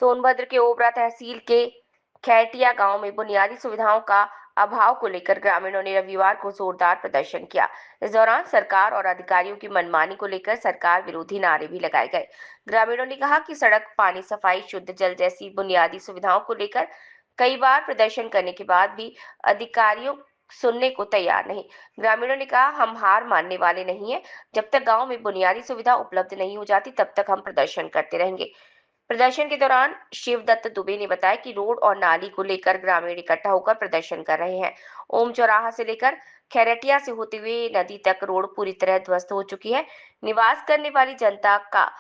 सोनभद्र के ओबरा तहसील के खैटिया गांव में बुनियादी सुविधाओं का अभाव को लेकर ग्रामीणों ने रविवार को जोरदार प्रदर्शन किया। इस दौरान सरकार और अधिकारियों की मनमानी को लेकर सरकार विरोधी नारे भी लगाए गए। ग्रामीणों ने कहा कि सड़क, पानी, सफाई, शुद्ध जल जैसी बुनियादी सुविधाओं को लेकर कई बार प्रदर्शन करने के बाद भी अधिकारियों सुनने को तैयार नहीं। ग्रामीणों ने कहा, हम हार मानने वाले नहीं हैं। जब तक गांव में बुनियादी सुविधा उपलब्ध नहीं हो जाती तब तक हम प्रदर्शन करते रहेंगे। प्रदर्शन के दौरान शिवदत्त दुबे ने बताया कि रोड और नाली को लेकर ग्रामीण इकट्ठा होकर प्रदर्शन कर रहे हैं। ओम चौराहा से लेकर खैरटिया से होते हुए नदी तक रोड पूरी तरह ध्वस्त हो चुकी है। निवास करने वाली जनता का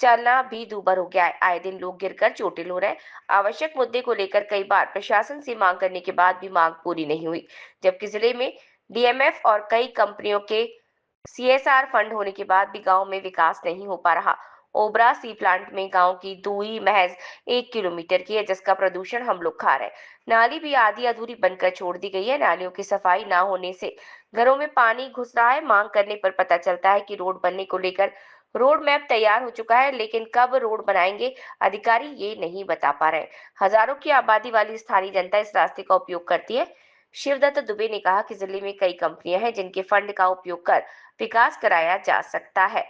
चलना भी दूभर हो गया है। आए दिन लोग गिरकर चोटिल हो रहे हैं। आवश्यक मुद्दे को लेकर कई बार प्रशासन से मांग करने के बाद भी मांग पूरी नहीं हुई, जबकि जिले में डीएमएफ और कई कंपनियों के सीएसआर फंड होने के बाद भी गांव में विकास नहीं हो पा रहा। ओबरा सी प्लांट में गांव की दूरी महज 1 किलोमीटर की है, जिसका प्रदूषण हम लोग खा रहे हैं। नाली भी आधी अधूरी बनकर छोड़ दी गई है। नालियों की सफाई ना होने से घरों में पानी घुस रहा है। मांग करने पर पता चलता है कि रोड बनने को लेकर रोड मैप तैयार हो चुका है, लेकिन कब रोड बनाएंगे अधिकारी ये नहीं बता पा रहे। हजारों की आबादी वाली स्थानीय जनता इस रास्ते का उपयोग करती है। शिवदत्त दुबे ने कहा कि जिले में कई कंपनियां हैं जिनके फंड का उपयोग कर विकास कराया जा सकता है,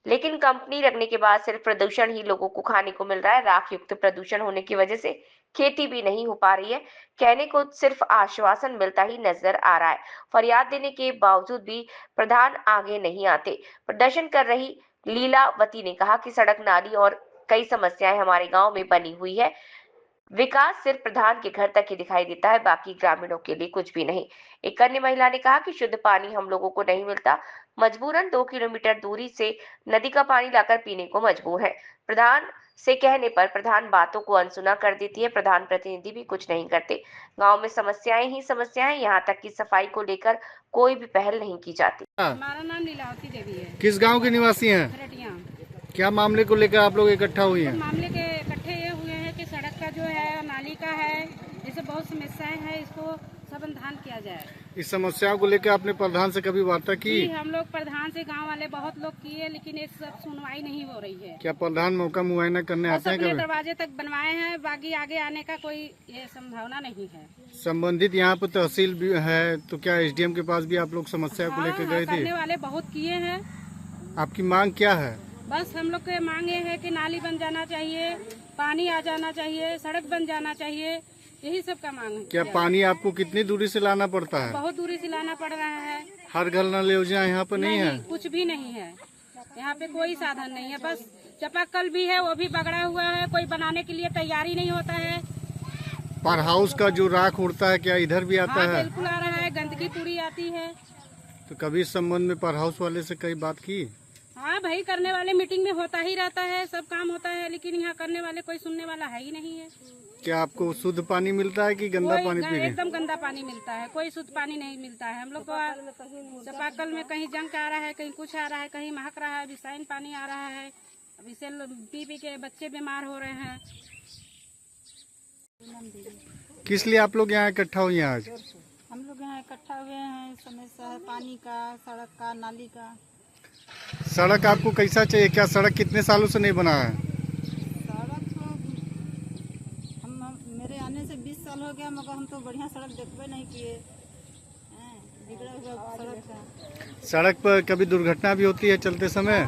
लेकिन कंपनी लगने के बाद सिर्फ प्रदूषण ही लोगों को खाने को मिल रहा है। राख युक्त प्रदूषण होने की वजह से खेती भी नहीं हो पा रही है। कहने को सिर्फ आश्वासन मिलता ही नजर आ रहा है। फरियाद देने के बावजूद भी प्रधान आगे नहीं आते। प्रदर्शन कर रही लीलावती ने कहा कि सड़क, नाली और कई समस्याएं हमारे गांव में बनी हुई है। विकास सिर्फ प्रधान के घर तक ही दिखाई देता है, बाकी ग्रामीणों के लिए कुछ भी नहीं। एक अन्य महिला ने कहा कि शुद्ध पानी हम लोगों को नहीं मिलता। मजबूरन 2 किलोमीटर दूरी से नदी का पानी लाकर पीने को मजबूर है। प्रधान से कहने पर प्रधान बातों को अनसुना कर देती है। प्रधान प्रतिनिधि भी कुछ नहीं करते। गांव में समस्याएं ही समस्याएं, यहाँ तक कि सफाई को लेकर कोई भी पहल नहीं की जाती। हमारा नाम लीलावती देवी है। किस गांव के निवासी हैं? खरटिया। क्या मामले को लेकर आप लोग इकट्ठा हुए हैं? मामले के इकट्ठे ये हुए हैं कि सड़क का जो है, नाली का है, जैसे बहुत समस्याएं हैं, इसको समाधान किया जाए। इस समस्याओं को लेकर आपने प्रधान से कभी वार्ता की? हम लोग प्रधान से, गांव वाले बहुत लोग किए, लेकिन इस सब सुनवाई नहीं हो रही है। क्या प्रधान मौका मुआयना करने आते हैं? कभी दरवाजे तक बनवाए हैं, बाकी आगे आने का कोई ये संभावना नहीं है। संबंधित यहाँ पर तहसील भी है, तो क्या एसडीएम के पास भी आप लोग समस्या को लेकर गए थे? करने वाले बहुत किए हैं। आपकी मांग क्या है? बस हम लोग के मांगे है कि नाली बन जाना चाहिए, पानी आ जाना चाहिए, सड़क बन जाना चाहिए, यही सब का मांग है। क्या पानी आपको कितनी दूरी से लाना पड़ता है? बहुत दूरी से लाना पड़ रहा है। हर घर नल योजना यहाँ पर नहीं है? कुछ भी नहीं है, यहाँ पे कोई साधन नहीं है। बस चापाकल भी है, वो भी बगड़ा हुआ है, कोई बनाने के लिए तैयारी नहीं होता है। पर हाउस का जो राख उड़ता है, क्या इधर भी आता है? बिल्कुल आ रहा है, गंदगी पूरी आती है। तो कभी इस संबंध में पर हाउस वाले से कई बात की? हाँ भाई, करने वाले मीटिंग में होता ही रहता है, सब काम होता है, लेकिन यहाँ करने वाले कोई सुनने वाला है ही नहीं है। क्या आपको शुद्ध पानी मिलता है कि गंदा पानी पी रहे हैं? एकदम गंदा पानी मिलता है, कोई शुद्ध पानी नहीं मिलता है। हम लोग तो चापाकल में कहीं जंग आ रहा है, कहीं कुछ आ रहा है, कहीं महक रहा है, विषाइन पानी आ रहा है। अब इसे पी पी के बच्चे बीमार हो रहे हैं। किस लिए आप लोग यहाँ इकट्ठा हुए हैं आज? हम लोग यहाँ इकट्ठा हुए हैं, समस्या है पानी का, सड़क का, नाली का। सड़क आपको कैसा चाहिए? क्या सड़क कितने सालों से नहीं बना है? सड़क तो मेरे आने से 20 साल हो गया, मगर हम तो बढ़िया सड़क देखबे नहीं किए। बिगड़ा हुआ सड़क है। सड़क पर कभी दुर्घटना भी होती है चलते समय?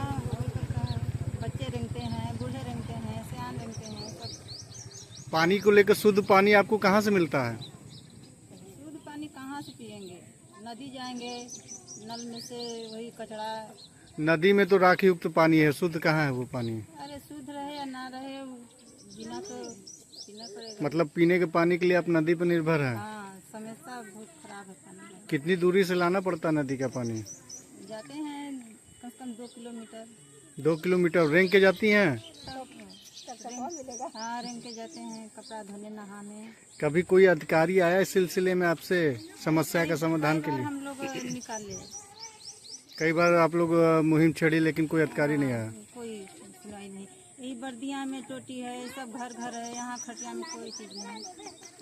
बच्चे रेंगते हैं, बूढ़े रेंगते हैं, सियान रेंगते हैं, सब। पानी को लेकर शुद्ध पानी आपको कहाँ से मिलता है? शुद्ध पानी कहाँ से पियेंगे? नदी जाएंगे, नल में से वही कचरा। नदी में तो राख युक्त पानी है, शुद्ध कहाँ है वो पानी? अरे शुद्ध रहे या ना रहे, बिना तो पीना पड़ेगा। मतलब पीने के पानी के लिए आप नदी पर निर्भर हैं? हाँ, समस्या बहुत खराब है पानी। कितनी दूरी से लाना पड़ता है नदी का पानी? जाते हैं कम से कम 2 किलोमीटर। 2 किलोमीटर रेंग के जाती हैं? हाँ, रेंग के जाते हैं, कपड़ा धोने, नहाने। कभी कोई अधिकारी आया इस सिलसिले में आपसे समस्या का समाधान के लिए? हम लोग निकाले, कई बार आप लोग मुहिम छेड़ी, लेकिन कोई अधिकारी नहीं आया? कोई सुनवाई नहीं। यही बर्दिया में टोटी है, सब घर घर है, यहाँ खटिया में कोई चीज नहीं।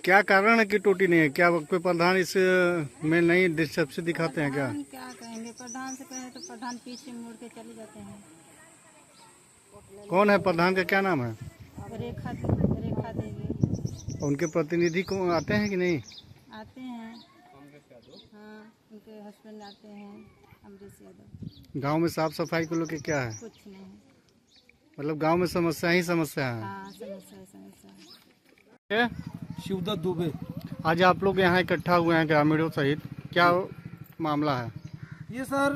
क्या कारण है कि टोटी नहीं है? क्या कोई प्रधान इस में नहीं दिलचस्पी दिखाते हैं क्या? प्रधान क्या कहेंगे, प्रधान से कहें तो प्रधान पीछे मुड़ के चले जाते हैं। कौन है प्रधान का क्या नाम है? रेखा रेखा देवी उनके प्रतिनिधि को आते हैं कि नहीं? आते हैं, हाँ उनके हस्बैंड आते हैं, अमरीश यादव। गांव में साफ सफाई को लेकर क्या है? कुछ नहीं, मतलब गांव में समस्या ही समस्या है। हाँ समस्या है। शिवदत्त दुबे। आज आप लोग यहाँ इकट्ठा हुए हैं ग्रामीणों सहित, क्या मामला है? ये सर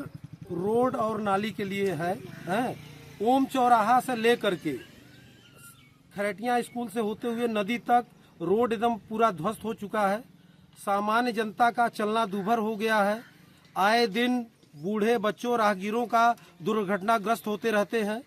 रोड और नाली के लिए है। ओम चौराहा से लेकर के खरेटिया स्कूल से होते हुए नदी तक रोड एकदम पूरा ध्वस्त हो चुका है। सामान्य जनता का चलना दूभर हो गया है। आए दिन बूढ़े बच्चों राहगीरों का दुर्घटनाग्रस्त होते रहते हैं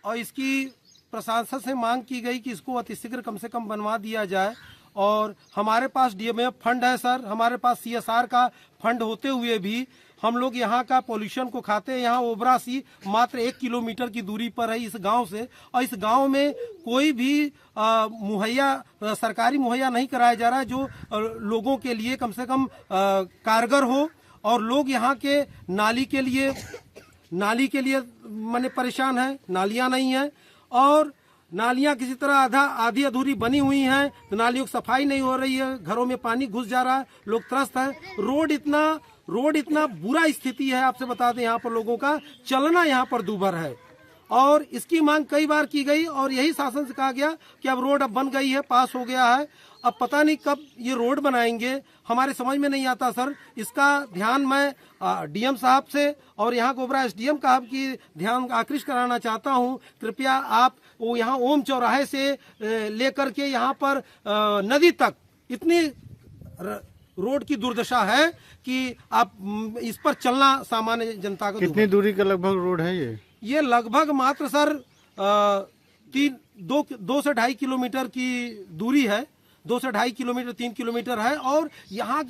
और इसकी प्रशासन से मांग की गई कि इसको अतिशीघ्र कम से कम बनवा दिया जाए। और हमारे पास डीएमएफ फंड है सर, हमारे पास सीएसआर का फंड होते हुए भी हम लोग यहाँ का पॉल्यूशन को खाते हैं। यहाँ ओबरासी मात्र 1 किलोमीटर की दूरी पर है इस गांव से, और इस गांव में कोई भी सरकारी मुहैया नहीं कराया जा रहा है जो लोगों के लिए कम से कम कारगर हो। और लोग यहाँ के नाली के लिए माने परेशान है, नालियाँ नहीं है और नालियाँ किसी तरह आधी अधूरी बनी हुई हैं, तो नालियों की सफाई नहीं हो रही है, घरों में पानी घुस जा रहा है, लोग त्रस्त है। रोड इतना बुरा स्थिति है, आपसे बता दें यहाँ पर लोगों का चलना यहाँ पर दूभर है। और इसकी मांग कई बार की गई और यही शासन से कहा गया कि अब रोड अब बन गई है, पास हो गया है, अब पता नहीं कब ये रोड बनाएंगे, हमारे समझ में नहीं आता सर। इसका ध्यान मैं डीएम साहब से और यहाँ गोबरा एसडीएम साहब की ध्यान आकृष्ट कराना चाहता हूँ। कृपया आप वो यहाँ ओम चौराहे से लेकर के यहाँ पर नदी तक इतनी रोड की दुर्दशा है कि आप इस पर चलना सामान्य जनता को। कितनी दूरी का लगभग रोड है ये? लगभग मात्र सर 2 से 2.5 किलोमीटर की दूरी है, 2 से 2.5 किलोमीटर 3 किलोमीटर है। और यहाँ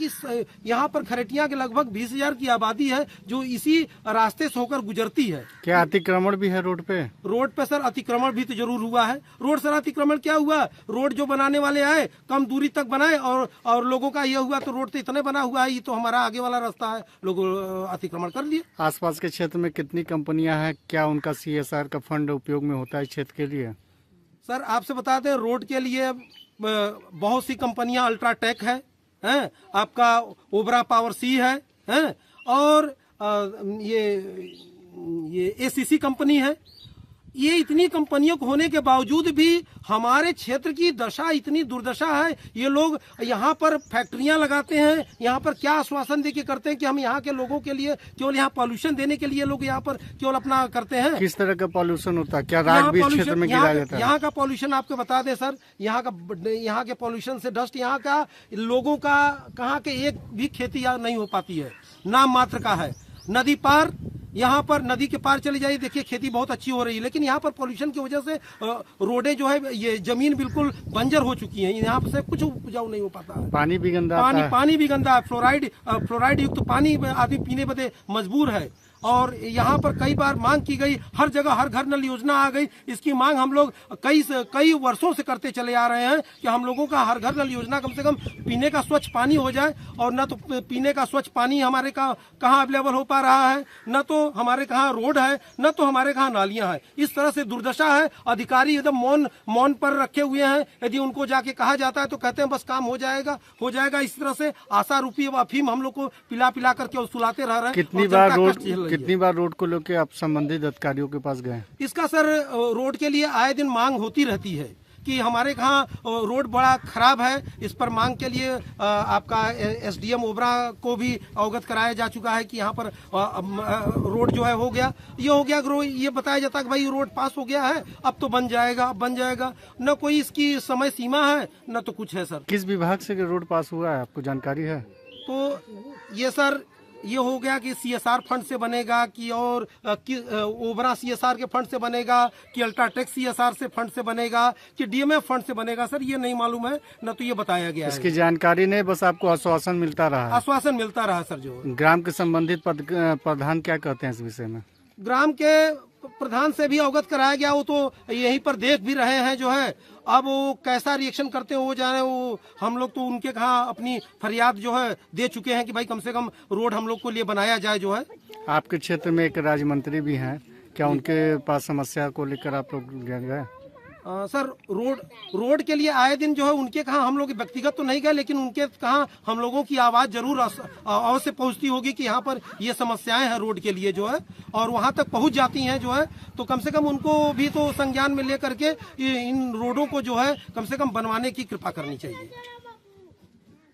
पर खरेटिया के लगभग 20,000 की आबादी है जो इसी रास्ते से होकर गुजरती है। क्या अतिक्रमण भी है रोड पे? रोड पे सर अतिक्रमण भी तो जरूर हुआ है। रोड सर अतिक्रमण क्या हुआ, रोड जो बनाने वाले आए कम दूरी तक बनाए और लोगों का यह हुआ तो रोड तो इतने बना हुआ है, ये तो हमारा आगे वाला रास्ता है, लोग अतिक्रमण कर लिए। आसपास के क्षेत्र में कितनी कंपनियां हैं, क्या उनका सीएसआर का फंड उपयोग में होता है क्षेत्र के लिए? सर आपसे बता दें रोड के लिए बहुत सी कंपनियां अल्ट्राटेक हैं, आपका ओबरा पावर सी है और ये एसीसी कंपनी है। ये इतनी कंपनियों को होने के बावजूद भी हमारे क्षेत्र की दशा इतनी दुर्दशा है। ये लोग यहाँ पर फैक्ट्रियां लगाते हैं, यहाँ पर क्या आश्वासन देके करते हैं कि हम यहाँ के लोगों के लिए केवल यहाँ पॉल्यूशन देने के लिए लोग यहाँ पर केवल अपना करते हैं। किस तरह का पॉल्यूशन होता है? क्या रात भी क्षेत्र में गिराया जाता है? यहाँ का पॉल्यूशन आपको बता दें सर, यहाँ के पॉल्यूशन से डस्ट यहाँ का लोगों का कहाँ के एक भी खेती नहीं हो पाती है, नाम मात्र का है। नदी पार, यहाँ पर नदी के पार चले जाइए, देखिए खेती बहुत अच्छी हो रही है, लेकिन यहाँ पर पॉल्यूशन की वजह से रोडें जो है ये जमीन बिल्कुल बंजर हो चुकी है, यहाँ से कुछ उपजाऊ नहीं हो पाता है। पानी भी गंदा आता है। पानी भी गंदा है, फ्लोराइड युक्त पानी आदमी पीने बदे मजबूर है। और यहाँ पर कई बार मांग की गई, हर जगह हर घर नल योजना आ गई। इसकी मांग हम लोग कई वर्षों से करते चले आ रहे हैं कि हम लोगों का हर घर नल योजना कम से कम पीने का स्वच्छ पानी हो जाए। और न तो पीने का स्वच्छ पानी हमारे कहाँ अवेलेबल हो पा रहा है, न तो हमारे कहाँ रोड है, न तो हमारे कहाँ नालियाँ हैं। इस तरह से दुर्दशा है। अधिकारी एकदम मौन पर रखे हुए हैं। यदि उनको जाके कहा जाता है तो कहते हैं बस काम हो जाएगा। इस तरह से आशा रूपी अफीम हम लोग को पिला करके और सुलाते रह रहे हैं। कितनी बार रोड को लेकर आप संबंधित अधिकारियों के पास गए? इसका सर रोड के लिए आए दिन मांग होती रहती है कि हमारे यहाँ रोड बड़ा खराब है। इस पर मांग के लिए आपका एसडीएम ओबरा को भी अवगत कराया जा चुका है कि यहाँ पर रोड जो है हो गया, ये बताया जाता है कि भाई रोड पास हो गया है, अब तो बन जाएगा। न कोई इसकी समय सीमा है न तो कुछ है सर। किस विभाग से रोड पास हुआ है, आपको जानकारी है? तो ये सर ये हो गया कि सीएसआर फंड से बनेगा कि और ओबरा सीएसआर के फंड से बनेगा कि अल्ट्राटेक सीएसआर से फंड से बनेगा कि डीएमएफ फंड से बनेगा, सर ये नहीं मालूम है, न तो ये बताया गया है। इसकी जानकारी नहीं, बस आपको आश्वासन मिलता रहा? आश्वासन मिलता रहा सर। जो ग्राम के संबंधित प्रधान क्या कहते हैं इस विषय में? ग्राम के प्रधान से भी अवगत कराया गया, वो तो यहीं पर देख भी रहे हैं जो है। अब वो कैसा रिएक्शन करते हैं वो जाने, वो हम लोग तो उनके कहाँ अपनी फरियाद जो है दे चुके हैं कि भाई कम से कम रोड हम लोग को लिए बनाया जाए जो है। आपके क्षेत्र में एक राज्य मंत्री भी हैं, क्या उनके पास समस्या को लेकर आप लोग गए? सर रोड के लिए आए दिन जो है उनके कहाँ हम लोग व्यक्तिगत तो नहीं गए, लेकिन उनके कहाँ हम लोगों की आवाज़ जरूर अवश्य पहुँचती होगी कि यहाँ पर ये समस्याएं हैं रोड के लिए जो है, और वहाँ तक पहुँच जाती हैं जो है। तो कम से कम उनको भी तो संज्ञान में ले करके इन रोडों को जो है कम से कम बनवाने की कृपा करनी चाहिए।